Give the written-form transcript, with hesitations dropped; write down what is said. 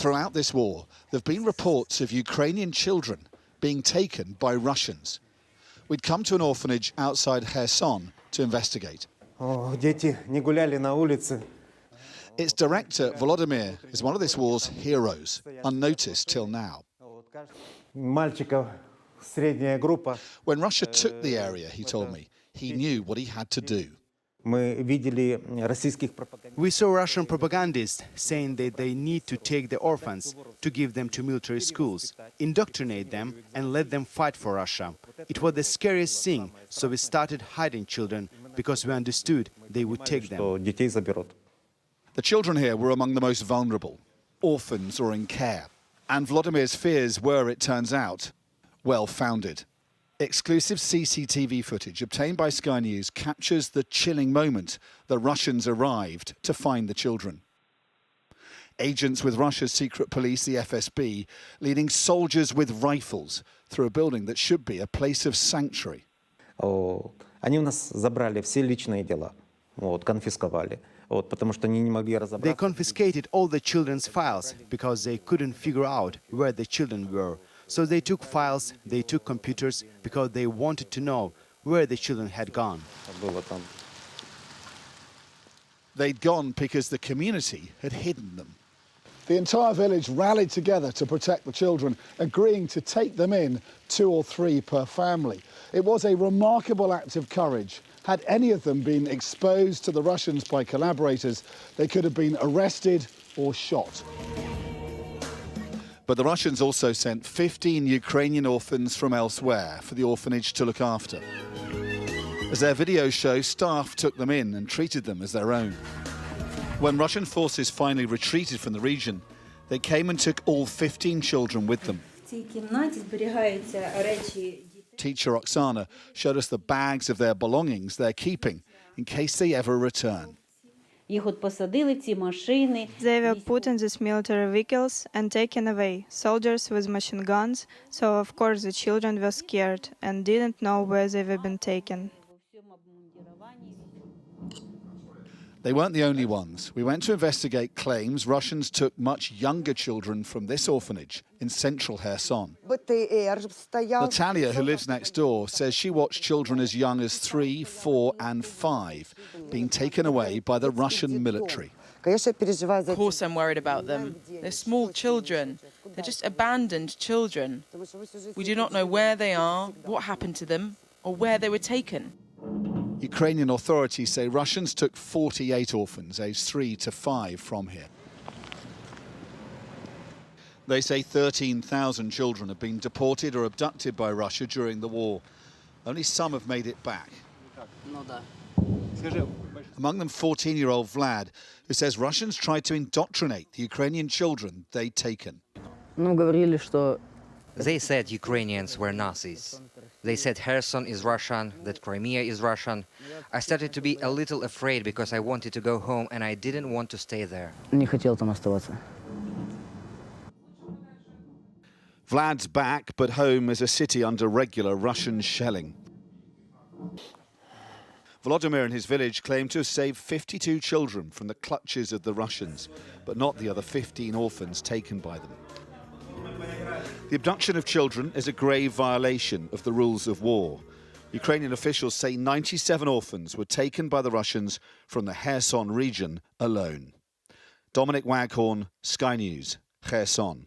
Throughout this war, there have been reports of Ukrainian children being taken by Russians. We'd come to an orphanage outside Kherson to investigate. Its director, Volodymyr, is one of this war's heroes, unnoticed till now. When Russia took the area, he told me, he knew what he had to do. We saw Russian propagandists saying that they need to take the orphans, to give them to military schools, indoctrinate them and let them fight for Russia. It was the scariest thing, so we started hiding children because we understood they would take them. The children here were among the most vulnerable, orphans or in care. And Volodymyr's fears were, it turns out, well-founded. Exclusive CCTV footage obtained by Sky News captures the chilling moment the Russians arrived to find the children. Agents with Russia's secret police, the FSB, leading soldiers with rifles through a building that should be a place of sanctuary. Они у нас забрали все личные дела, конфисковали. They confiscated all the children's files because they couldn't figure out where the children were. So they took files, they took computers, because they wanted to know where the children had gone. They'd gone because the community had hidden them. The entire village rallied together to protect the children, agreeing to take them in, 2 or 3 per family. It was a remarkable act of courage. Had any of them been exposed to the Russians by collaborators, they could have been arrested or shot. But the Russians also sent 15 Ukrainian orphans from elsewhere for the orphanage to look after. As their videos show, staff took them in and treated them as their own. When Russian forces finally retreated from the region, they came and took all 15 children with them. Teacher Oksana showed us the bags of their belongings they're keeping in case they ever return. They were put in these military vehicles and taken away, soldiers with machine guns, so of course the children were scared and didn't know where they were being taken. They weren't the only ones. We went to investigate claims Russians took much younger children from this orphanage in central Kherson. Natalia, who lives next door, says she watched children as young as 3, 4 and 5 being taken away by the Russian military. Of course I'm worried about them. They're small children. They're just abandoned children. We do not know where they are, what happened to them, or where they were taken. Ukrainian authorities say Russians took 48 orphans aged 3 to 5 from here. They say 13,000 children have been deported or abducted by Russia during the war. Only some have made it back. Among them 14-year-old Vlad, who says Russians tried to indoctrinate the Ukrainian children they'd taken. They said Ukrainians were Nazis. They said Kherson is Russian, that Crimea is Russian. I started to be a little afraid because I wanted to go home and I didn't want to stay there. Vlad's back, but home is a city under regular Russian shelling. Volodymyr and his village claim to have saved 52 children from the clutches of the Russians, but not the other 15 orphans taken by them. The abduction of children is a grave violation of the rules of war. Ukrainian officials say 97 orphans were taken by the Russians from the Kherson region alone. Dominic Waghorn, Sky News, Kherson.